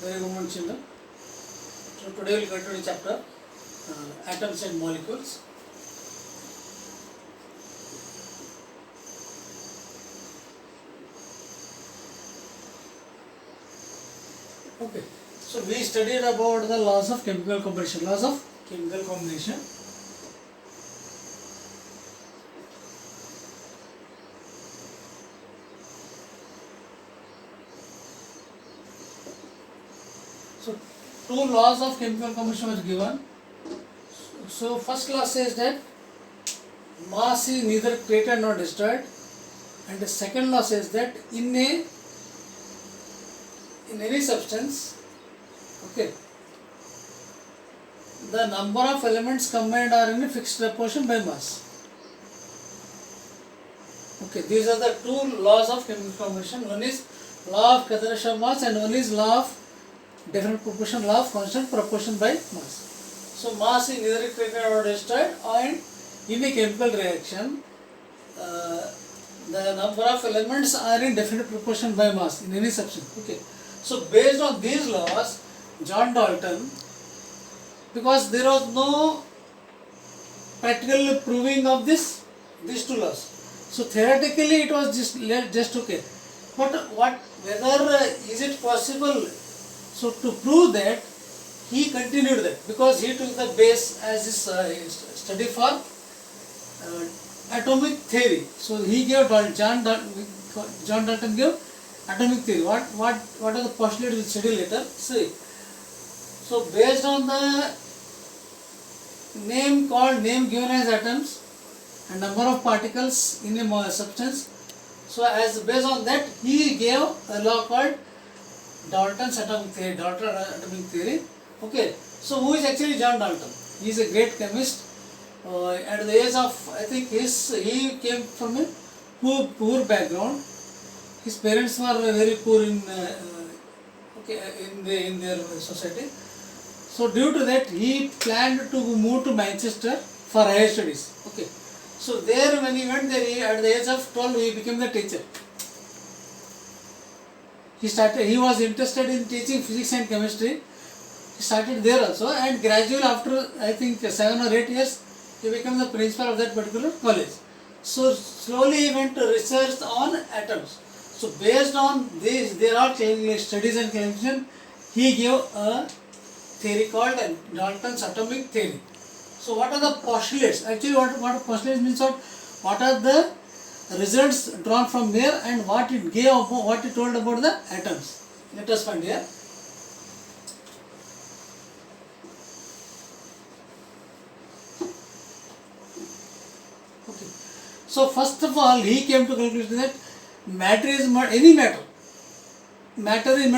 Very good morning, children. So today we will continue chapter atoms and molecules. Okay. So we studied about the laws of chemical combination. Laws of chemical combination. So two laws of chemical combination was given. So first law says that mass is neither created nor destroyed, and the second law says that in any substance, okay, the number of elements combined are in a fixed proportion by mass. Okay, these are the two laws of chemical combination. One is law of conservation of mass and one is law of different proportion, law of constant proportion by mass. So mass is neither created nor destroyed, and in a chemical reaction, the number of elements are in definite proportion by mass in any substance. Okay. So based on these laws, John Dalton, because there was no practical proving of these two laws, so theoretically it was just okay. But whether is it possible? So to prove that, he continued that, because he took the base as his study for atomic theory. So he gave John Dalton gave atomic theory. What are the postulates we'll study later. See, so based on the name given as atoms and number of particles in a substance, so as based on that he gave a law called Dalton's atomic theory. Okay, so who is actually John Dalton? He is a great chemist. At the age of, I think he came from a poor background. His parents were very poor in their society. So due to that, he planned to move to Manchester for higher studies. Okay, so there when he went there, at the age of 12, he became the teacher. He was interested in teaching physics and chemistry. He started there also, and gradually after I think 7 or 8 years, he became the principal of that particular college. So slowly he went to research on atoms. So based on this, there are studies and calculation. He gave a theory called Dalton's atomic theory. So what are the postulates? Actually, what postulates means what are the results drawn from there and what it gave, what it told about the atoms. Let us find here. Okay. So first of all, he came to conclusion that matter is made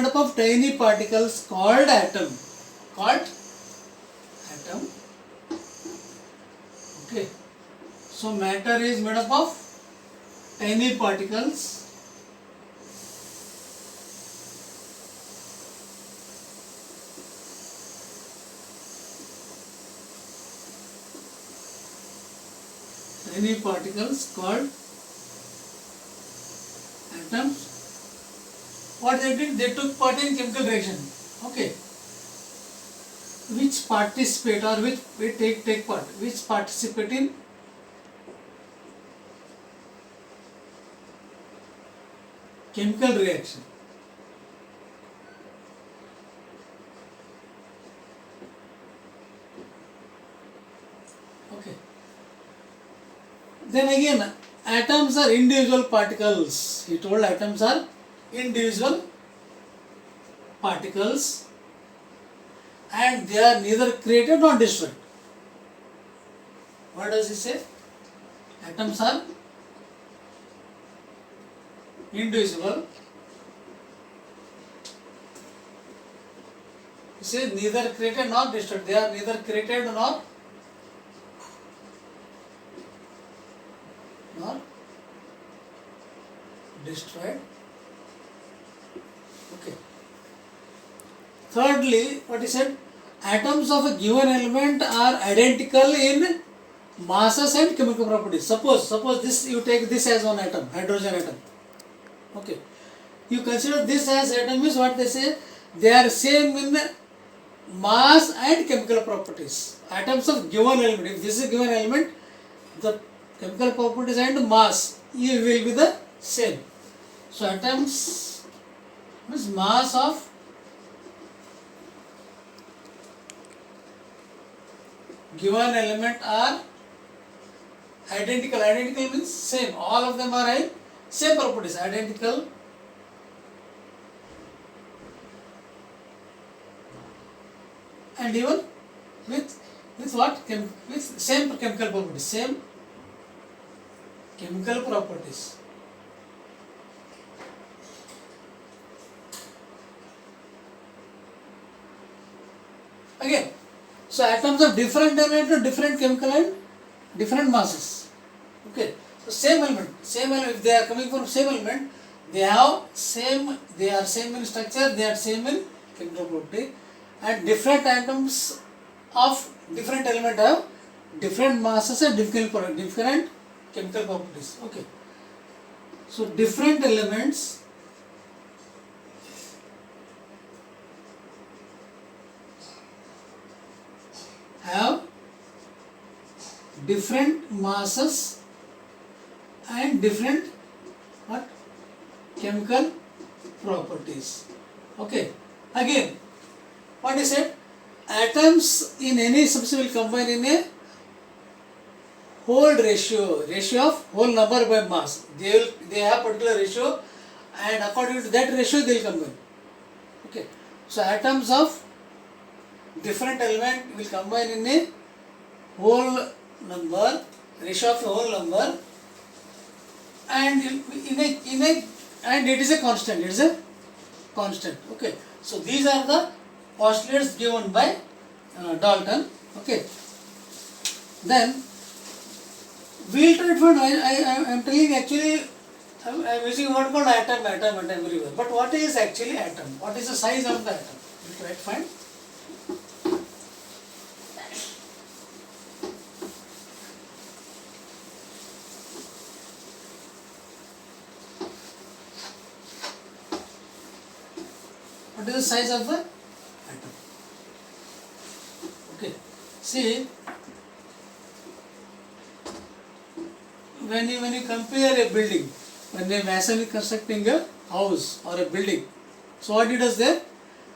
up of tiny particles called atom. Okay. So matter is made up of tiny particles called atoms. What they did, they took part in chemical reaction. Okay. Which participate or which take part? Which participate in chemical reaction. Okay. Then again, atoms are individual particles. He told atoms are individual particles and they are neither created nor destroyed. What does he say? Atoms are indivisible. He says neither created nor destroyed. They are neither created nor destroyed. Okay. Thirdly, what he said? Atoms of a given element are identical in masses and chemical properties. Suppose this, you take this as one atom, hydrogen atom. Okay. You consider this as atom is what they say they are same in mass and chemical properties. Atoms of given element, if this is a given element, the chemical properties and mass will be the same. So atoms means mass of given element are identical. Identical means same. All of them are having same properties. Identical and even with what? With same chemical properties. Same chemical properties. Again, so atoms of different element, different chemical and different masses. Okay, so same element. If they are coming from same element, they are same in structure, they are same in chemical property, and different atoms of different element have different masses and different chemical properties. Okay, so different elements have different masses and different what? Chemical properties. Okay, again what is it? Atoms in any substance will combine in a whole ratio of whole number by mass. They have particular ratio, and according to that ratio they will combine. Okay, so atoms of different element will combine in a whole number, ratio of a whole number, and and it is a constant. It is a constant. Okay, so these are the postulates given by Dalton. Okay, then we will try to find. I am telling actually. I am using a word called atom everywhere. But what is actually atom? What is the size of the atom? We will try to find. What is the size of the atom? Okay, see, when you compare a building, when a mason is constructing a house or a building, so what he does there?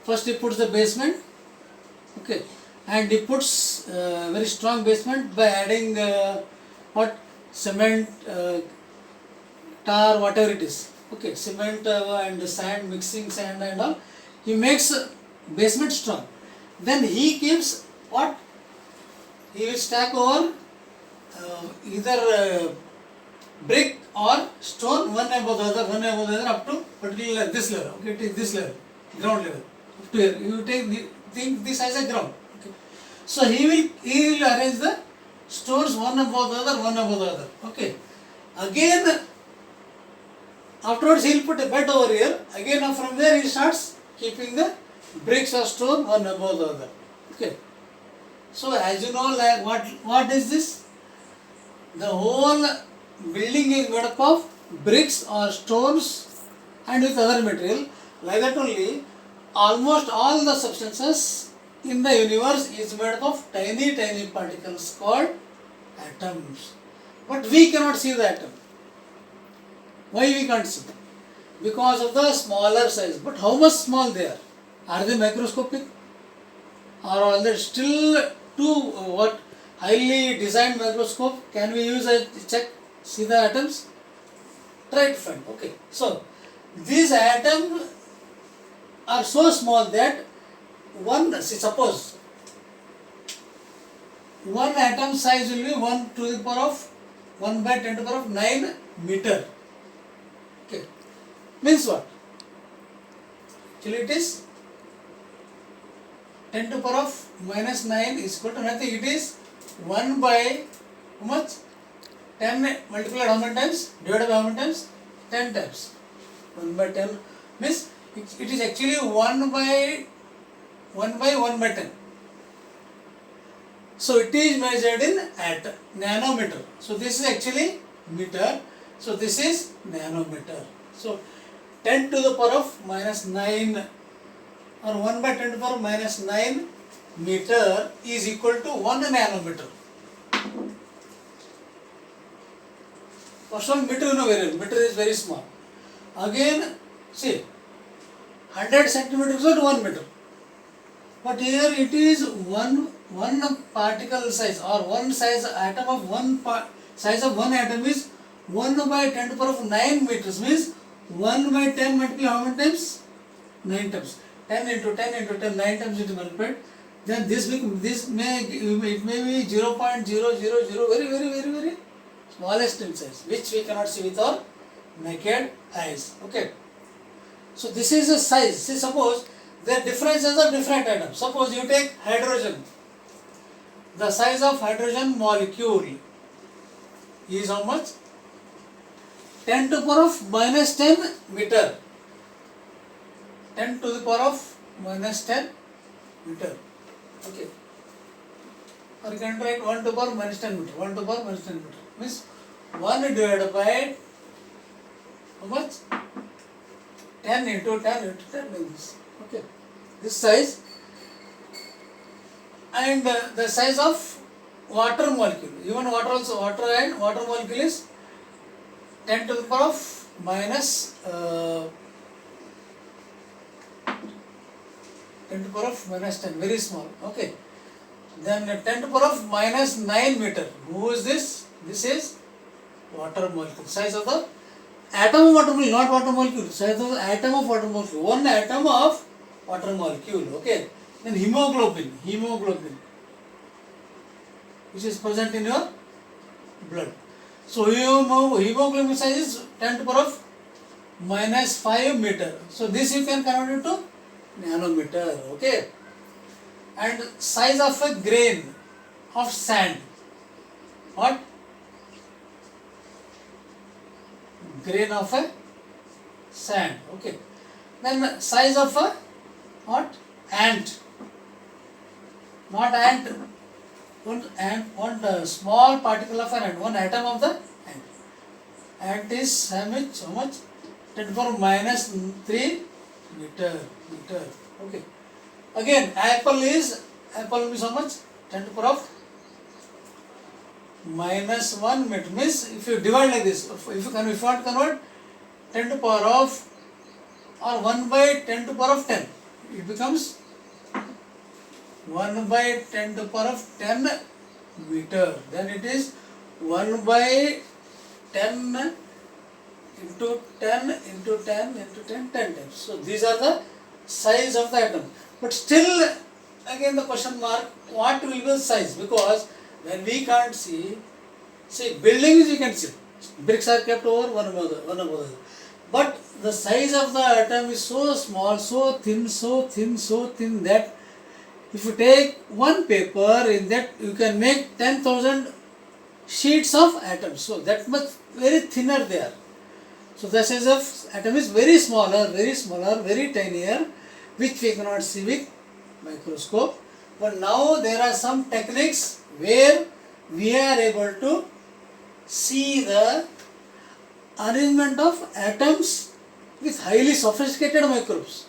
First he puts the basement, okay, and he puts very strong basement by adding what? Cement, tar, whatever it is, okay, cement and sand, mixing sand and all. He makes basement strong. Then he keeps what? He will stack over either brick or stone, one above the other up to particular this level. Okay, take this level, ground level. Up to here. You think this as a ground. Okay. So he will arrange the stones one above the other. Okay. Again, afterwards he will put a bed over here. Again from there he starts keeping the bricks or stone one above the other. Okay. So as you know, like what is this? The whole building is made up of bricks or stones and with other material. Like that only, almost all the substances in the universe is made up of tiny particles called atoms. But we cannot see the atom. Why we can't see? Because of the smaller size. But how much small they are? Are they microscopic? Or are they still too highly designed microscope? Can we use a check? See the atoms? Try to find. Okay. So these atoms are so small that suppose one atom size will be 1 to the power of 1 by 10 to the power of 9 meter. Okay. Means what? Actually it is 10 to the power of minus 9 is equal to nothing. It is 1 by how much? 10 multiplied how many times? Divided by how many times? 10 times. 1 by 10 means it is actually 1 by 10. So it is measured in nanometer. So this is actually meter. So this is nanometer. So 10 to the power of minus 9 or 1 by 10 to the power minus 9 meter is equal to 1 nanometer. First one, meter meter is very small. Again, see, 100 centimeters is 1 meter. But here it is one particle size, or one size atom of size of one atom is 1 by 10 to the power 9 meters, means 1 by 10 multiplied how many times? 9 times. 10 into 10 into 10, 9 times it is multiplied. Then this may be 0.000, very smallest in size, which we cannot see with our naked eyes. Okay. So this is a size. See, suppose the differences of different atoms. Suppose you take hydrogen. The size of hydrogen molecule is how much? 10 to the power of minus 10 meter. 10 to the power of minus 10 meter. Okay. Or you can write 1 to the power minus 10 meter. 1 to the power minus 10 meter. Means 1 divided by how much? 10 into 10 into 10 like this. Okay. This size. And the size of water molecule. Even water also, water molecule is 10 to the power of minus 10 to the power of minus 10, very small. Okay. Then 10 to the power of minus 9 meter. Who is this? This is water molecule. Size of the atom of water molecule, not water molecule. Size of the atom of water molecule. One atom of water molecule. Okay. Then hemoglobin, which is present in your blood. So hemoglobin size is 10 to the power of minus 5 meter. So this you can convert into nanometer. Okay. And size of a grain of sand. What? Grain of a sand. Okay. Then size of a what? Ant. Not ant. One small particle of an ant. One atom of the ant. Ant is how much? 10 to the power minus 3 meter. Okay. Again, apple means how much? 10 to the power of minus 1 meter. Means if you divide like this, if you want to convert 10 to the power of or 1 by 10 to the power of 10, it becomes 1 by 10 to the power of 10 meter. Then it is 1 by 10 into 10 into 10 into 10 times. So these are the size of the atom. But still, again the question mark, what will be the size? Because when we can't see buildings you can see. Bricks are kept over one above the other. But the size of the atom is so small, so thin that if you take one paper, in that you can make 10,000 sheets of atoms. So that much very thinner they are. So the size of atom is very smaller, very tinier, which we cannot see with microscope. But now there are some techniques where we are able to see the arrangement of atoms with highly sophisticated microbes.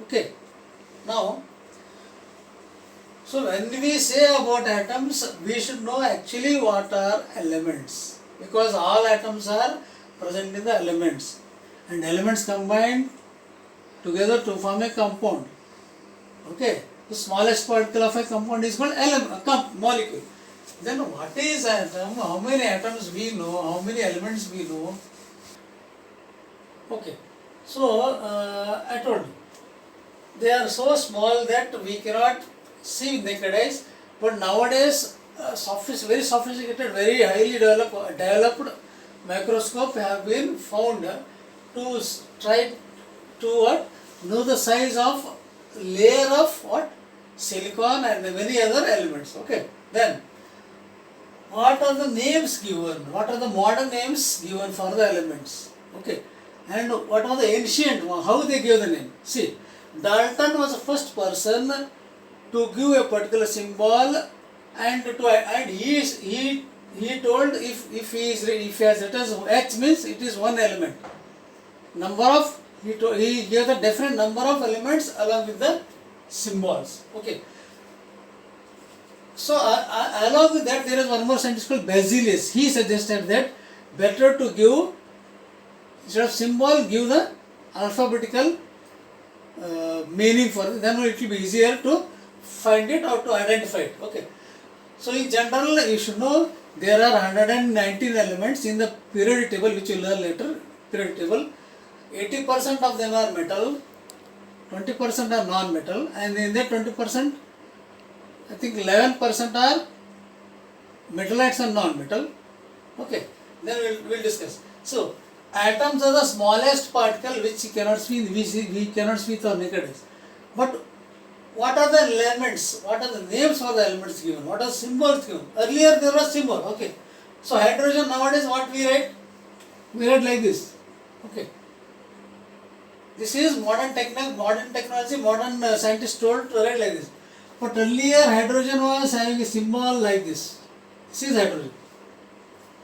Okay. Now, so when we say about atoms, we should know actually what are elements, because all atoms are present in the elements, and elements combine together to form a compound. Okay. The smallest particle of a compound is called molecule. Then what is atom? How many atoms we know? How many elements we know? Okay. So I told you, they are so small that we cannot see with naked eyes. But nowadays, very sophisticated, very highly developed microscope have been found to try to know the size of layer of silicon and many other elements. Okay. Then what are the names given? What are the modern names given for the elements? Okay. And what are the ancient? How they gave the name? See, Dalton was the first person to give a particular symbol, and he told if he has written H means it is one element. Number of he gave the different number of elements along with the symbols. Okay. So along with that, there is one more scientist called Berzelius. He suggested that better to give, instead of symbol, give the alphabetical meaning for it. Then it will be easier to find it or to identify it. Okay. So in general, you should know there are 119 elements in the periodic table, which you will learn later. Periodic table. 80% of them are metal, 20% are non-metal, and in that 20%, I think 11% are metallites and non-metal. Okay, then we'll discuss. So, atoms are the smallest particle which we cannot see with our naked eyes. But what are the elements? What are the names for the elements given? What are symbols given? Earlier there was symbol. Okay. So hydrogen, nowadays what we write? We write like this. Okay. This is modern technology, modern scientists told to write like this. But earlier hydrogen was having a symbol like this. This is hydrogen.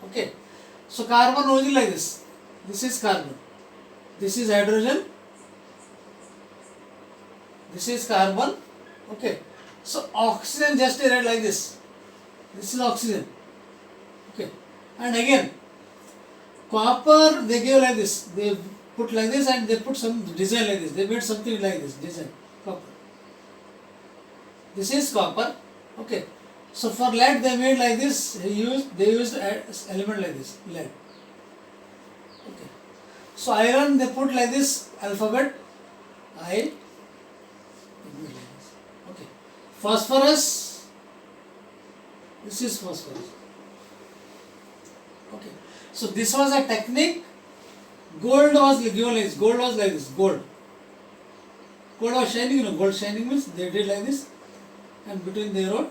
Okay. So carbon was like this. This is carbon. This is hydrogen. This is carbon. Okay. So oxygen just write like this. This is oxygen. Okay. And again, copper they gave like this. They put like this and they put some design like this. They made something like this design. Copper. This is copper. Okay. So for lead they made like this. They used element like this. Lead. Okay. So iron they put like this alphabet. I. Okay. Phosphorus. This is phosphorus. Okay. So this was a technique. Gold was given like this. Gold was like this. Gold. Gold was shining. You know, gold shining means they did like this, and between they wrote.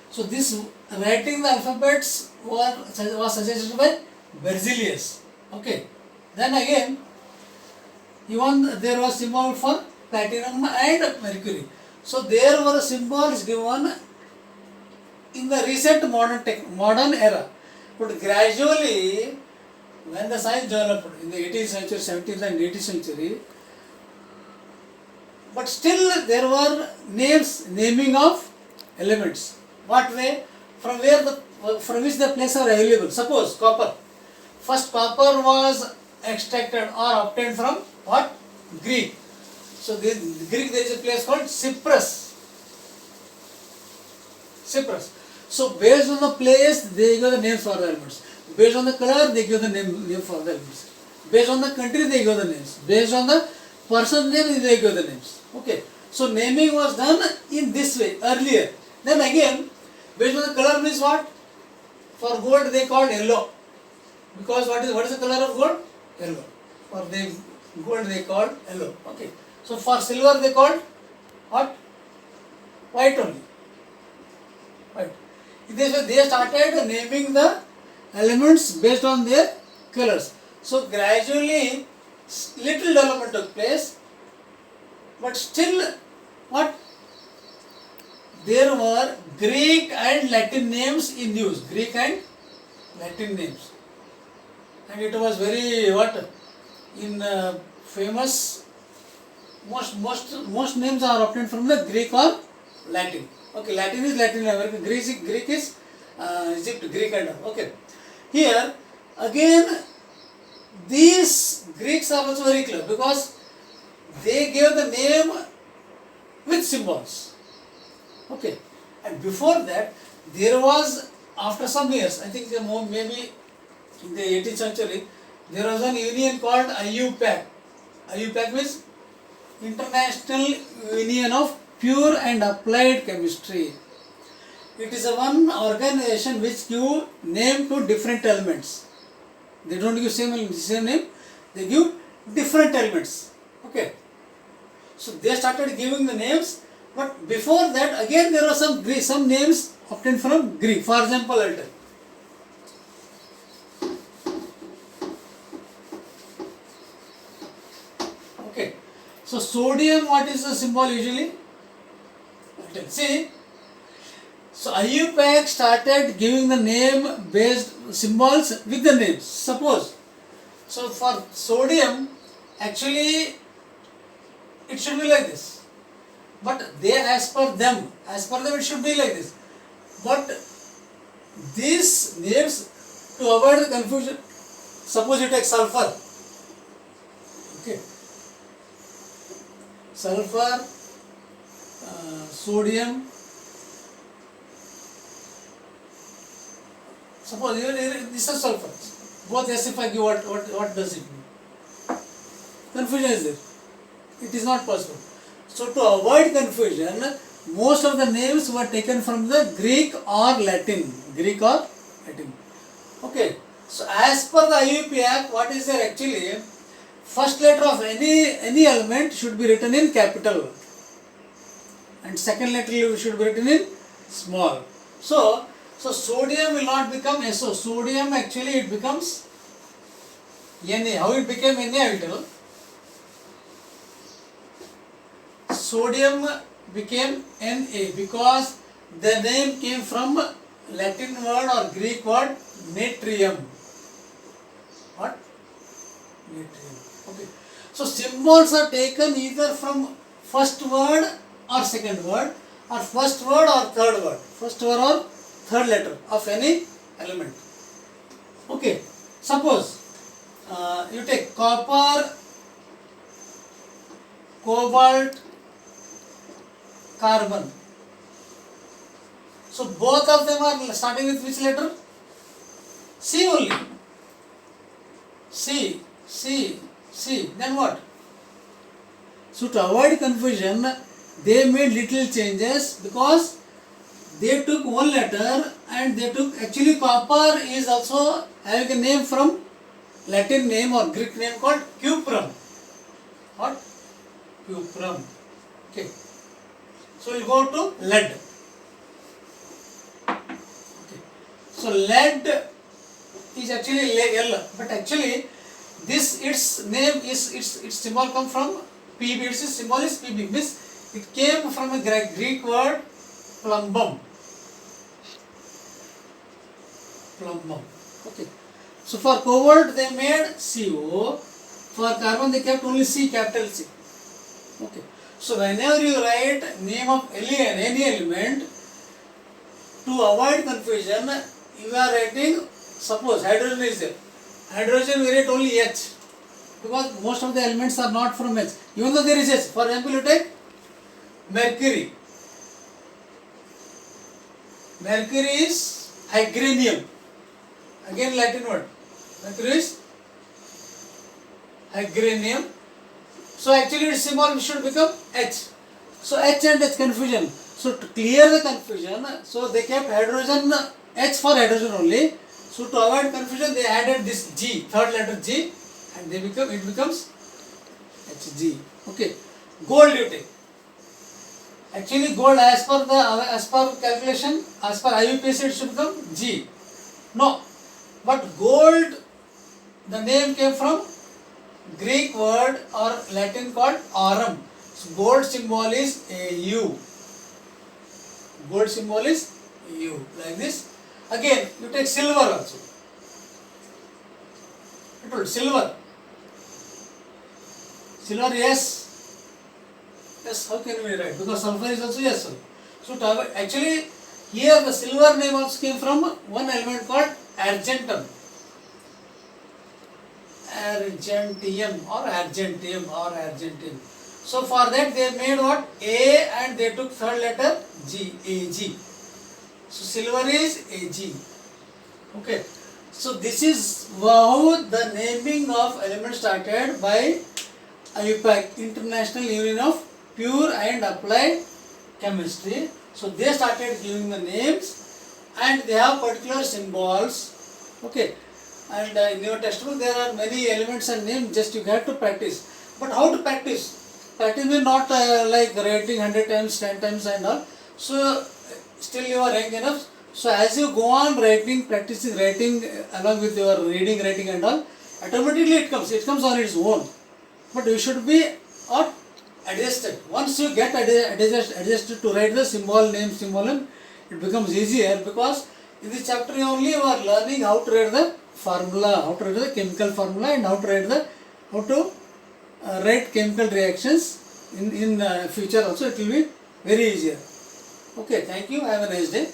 So this writing the alphabets was suggested by Berzelius. Okay. Then again, even there was symbol for platinum and mercury. So there were symbols given in the recent modern era. But gradually, when the science developed in the 18th century, 17th and 18th century, but still there were naming of elements. What way? From which the places are available. Suppose copper. First copper was extracted or obtained from what? Greek. So the Greek there is a place called Cyprus. Cyprus. So based on the place they give the names for the elements. Based on the color they give the name for the elements. Based on the country they give the names. Based on the person's name they give the names. Okay. So naming was done in this way earlier. Then again, based on the color means what? For gold they called yellow. Because what is the color of gold? Yellow. For the gold they called yellow. Okay. So for silver they called what? White only. White. This way they started naming the elements based on their colors. So gradually little development took place, but still what? There were Greek and Latin names in use. Greek and Latin names. And it was very what? In famous, most names are obtained from the Greek or Latin. Okay, Latin is Latin America, Greek is Egypt, Greek and all. Okay. Here again these Greeks are also very clever because they gave the name with symbols. Okay. And before that there was, after some years, I think maybe in the 18th century, there was an union called IUPAC. IUPAC means International Union of Pure and Applied Chemistry. It is a one organization which give name to different elements. They don't give same name, they give different elements. Okay. So they started giving the names, but before that again there were some names obtained from Greek. For example, I'll tell. Okay. So sodium, what is the symbol usually? I'll tell. See. So IUPAC started giving the name based symbols with the names. Suppose, so for sodium, actually it should be like this. But they, as per them it should be like this. But these names, to avoid the confusion, suppose you take sulfur, okay, sulfur, sodium, suppose this is sulfur, both SFI give what does it mean? Confusion is there, it is not possible. So to avoid confusion, most of the names were taken from the Greek or Latin. Okay. So as per the IUP Act, what is there actually? First letter of any element should be written in capital, and second letter should be written in small. So sodium will not become SO. Sodium actually it becomes Na. How it became Na? I will tell. Sodium became Na because the name came from Latin word or Greek word natrium. What? Natrium. Okay. So symbols are taken either from first word or second word, or first word or third word, first word or third letter of any element. Okay. Suppose you take copper, cobalt, carbon. So both of them are starting with which letter? C only. C. Then what? So to avoid confusion, they made little changes because they took one letter and they took, actually copper is also having a name from Latin name or Greek name called cuprum. What? Cuprum. Okay. So we'll go to lead. Okay. So lead is actually L, but actually this its name is its symbol come from Pb. Its symbol is Pb. Means it came from a Greek word plumbum. Okay. So for cobalt they made CO. For carbon they kept only C, capital C. Okay. So whenever you write name of any element, to avoid confusion, you are writing, suppose hydrogen is there. Hydrogen we write only H, because most of the elements are not from H. Even though there is H. For example, you take mercury. Mercury is hygrenium. Again Latin word. Mercury is hygrenium. So actually its symbol should become H. So H and H confusion. So to clear the confusion, so they kept hydrogen H for hydrogen only. So to avoid confusion, they added this G, third letter G, and it becomes Hg. Okay. Gold you take. Actually gold as per calculation, as per IUPAC it should become G. No. But gold, the name came from Greek word or Latin called aurum. So gold symbol is AU. Gold symbol is AU, like this. Again, you take silver also. Silver. Silver, yes. Yes, how can we write? Because sulfur is also yes. So actually, here the silver name also came from one element called argentum. Argentium. So for that they made what? A, and they took third letter G, Ag. So silver is Ag. Okay. So this is how the naming of elements started by IUPAC, International Union of Pure and Applied Chemistry. So they started giving the names and they have particular symbols. Okay. And in your textbook there are many elements and names, just you have to practice. But how to practice? Practice means not like writing 100 times, 10 times and all. So still you are young enough. So as you go on writing, practicing writing along with your reading, writing and all, automatically it comes on its own. But you should be adjusted. Once you get adjusted to write the name, it becomes easier, because in this chapter only you are learning how to write the formula, how to write the chemical formula, and how to write chemical reactions in future also it will be very easier. Okay, thank you. Have a nice day.